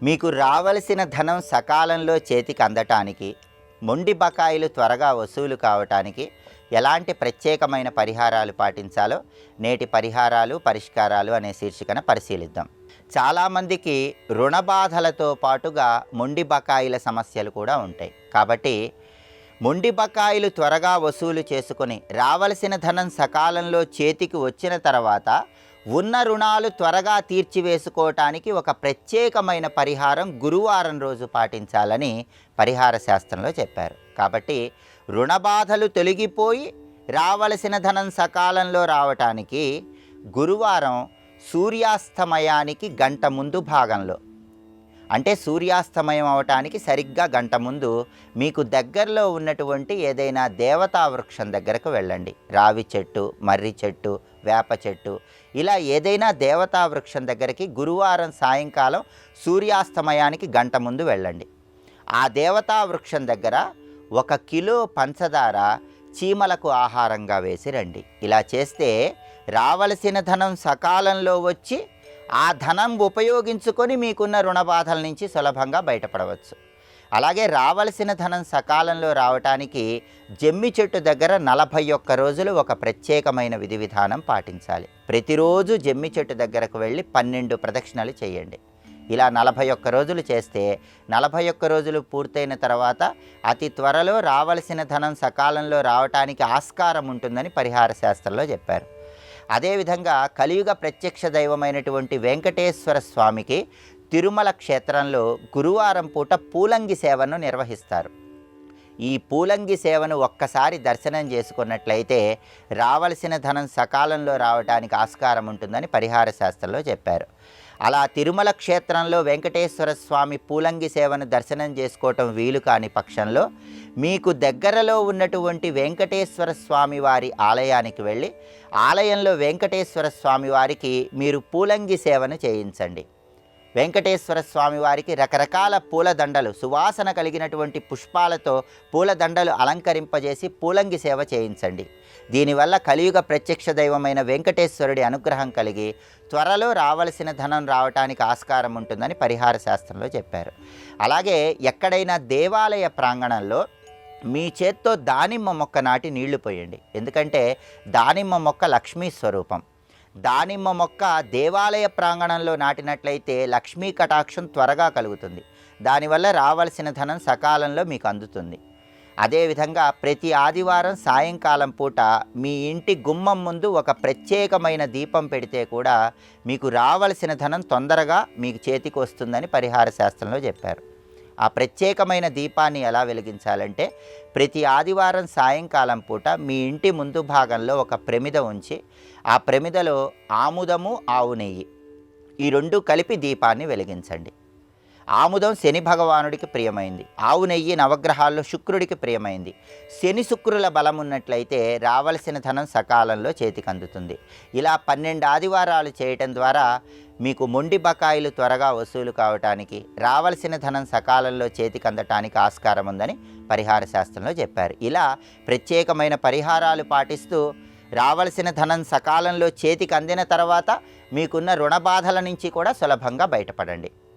మీకు రావలసిన ధనం సకాలంలో చేతికి అందటానికి, మొండి బకాయిలు త్వరగా వసూలు కావటానికి ఎలాంటి ప్రత్యేకమైన పరిహారాలు పాటించాలో నేటి పరిహారాలు పరిష్కారాలు అనే శీర్షికన పరిశీలిద్దాం. చాలామందికి రుణ బాధలతో పాటుగా మొండి బకాయిల సమస్యలు కూడా ఉంటాయి. కాబట్టి మొండి బకాయిలు త్వరగా వసూలు చేసుకొని రావలసిన ధనం సకాలంలో చేతికి వచ్చిన తర్వాత ఉన్న రుణాలు త్వరగా తీర్చివేసుకోవటానికి ఒక ప్రత్యేకమైన పరిహారం గురువారం రోజు పాటించాలని పరిహార శాస్త్రంలో చెప్పారు. కాబట్టి రుణ బాధలు తొలగిపోయి రావలసిన ధనం సకాలంలో రావటానికి గురువారం సూర్యాస్తమయానికి గంట ముందు భాగంలో, అంటే సూర్యాస్తమయం అవటానికి సరిగ్గా గంట ముందు మీకు దగ్గరలో ఉన్నటువంటి ఏదైనా దేవతా వృక్షం దగ్గరకు వెళ్ళండి. రావి చెట్టు, మర్రి చెట్టు, వేప చెట్టు, ఇలా ఏదైనా దేవతా వృక్షం దగ్గరికి గురువారం సాయంకాలం సూర్యాస్తమయానికి గంట ముందు వెళ్ళండి. ఆ దేవతా వృక్షం దగ్గర 1 కిలో పంచదార చీమలకు ఆహారంగా వేసి రండి. ఇలా చేస్తే రావలసిన ధనం సకాలంలో వచ్చి ఆ ధనం ఉపయోగించుకొని మీకున్న రుణ బాధల నుంచి సులభంగా బయటపడవచ్చు. అలాగే రావలసిన ధనం సకాలంలో రావటానికి జమ్మి చెట్టు దగ్గర 41 రోజులు ఒక ప్రత్యేకమైన విధి విధానం పాటించాలి. ప్రతిరోజు జమ్మి చెట్టు దగ్గరకు వెళ్ళి 12 ప్రదక్షిణలు చేయండి. ఇలా 41 రోజులు చేస్తే 41 రోజులు పూర్తయిన తర్వాత అతి త్వరలో రావలసిన ధనం సకాలంలో రావటానికి ఆస్కారం ఉంటుందని పరిహార శాస్త్రంలో చెప్పారు. అదేవిధంగా కలియుగ ప్రత్యక్ష దైవమైనటువంటి వెంకటేశ్వర స్వామికి తిరుమల క్షేత్రంలో గురువారం పూట పూలంగి సేవను నిర్వహిస్తారు. ఈ పూలంగి సేవను ఒక్కసారి దర్శనం చేసుకున్నట్లయితే రావలసిన ధనం సకాలంలో రావడానికి ఆస్కారం ఉంటుందని పరిహార శాస్త్రంలో చెప్పారు. అలా తిరుమల క్షేత్రంలో వెంకటేశ్వర స్వామి పూలంగి సేవను దర్శనం చేసుకోవటం వీలు కాని పక్షంలో మీకు దగ్గరలో ఉన్నటువంటి వెంకటేశ్వర స్వామి వారి ఆలయానికి వెళ్ళి ఆలయంలో వెంకటేశ్వర స్వామి వారికి మీరు పూలంగి సేవను చేయించండి. వెంకటేశ్వర స్వామి వారికి రకరకాల పూలదండలు, సువాసన కలిగినటువంటి పుష్పాలతో పూలదండలు అలంకరింపజేసి పూలంగి సేవ చేయించండి. దీనివల్ల కలియుగ ప్రత్యక్ష దైవమైన వెంకటేశ్వరుడి అనుగ్రహం కలిగి త్వరలో రావలసిన ధనం రావటానికి ఆస్కారం ఉంటుందని పరిహార శాస్త్రంలో చెప్పారు. అలాగే ఎక్కడైనా దేవాలయ ప్రాంగణంలో మీ చేత్తో దానిమ్మ మొక్క నాటి నీళ్లు పోయండి. ఎందుకంటే దానిమ్మ మొక్క లక్ష్మీ స్వరూపం. దానిమ్మ మొక్క దేవాలయ ప్రాంగణంలో నాటినట్లయితే లక్ష్మీ కటాక్షం త్వరగా కలుగుతుంది. దానివల్ల రావలసిన ధనం సకాలంలో మీకు అందుతుంది. అదేవిధంగా ప్రతి ఆదివారం సాయంకాలం పూట మీ ఇంటి గుమ్మం ముందు ఒక ప్రత్యేకమైన దీపం పెడితే కూడా మీకు రావలసిన ధనం తొందరగా మీకు చేతికి వస్తుందని పరిహార శాస్త్రంలో చెప్పారు. ఆ ప్రత్యేకమైన దీపాన్ని ఎలా వెలిగించాలంటే ప్రతి ఆదివారం సాయంకాలం పూట మీ ఇంటి ముందు భాగంలో ఒక ప్రమిద ఉంచి ఆ ప్రమిదలో ఆముదము, ఆవు నెయ్యి ఈ 2 కలిపి దీపాన్ని వెలిగించండి. ఆముదం శని భగవానుడికి ప్రియమైంది, ఆవు నెయ్యి నవగ్రహాల్లో శుక్రుడికి ప్రియమైంది. శని శుక్రుల బలం ఉన్నట్లయితే రావలసిన ధనం సకాలంలో చేతికి అందుతుంది. ఇలా 12 ఆదివారాలు చేయటం ద్వారా మీకు మొండి బకాయిలు త్వరగా వసూలు కావటానికి, రావలసిన ధనం సకాలంలో చేతికి అందటానికి ఆస్కారం ఉందని పరిహార శాస్త్రంలో చెప్పారు. ఇలా ప్రత్యేకమైన పరిహారాలు పాటిస్తూ రావలసిన ధనం సకాలంలో చేతికి అందిన తర్వాత మీకున్న రుణ బాధల నుంచి కూడా సులభంగా బయటపడండి.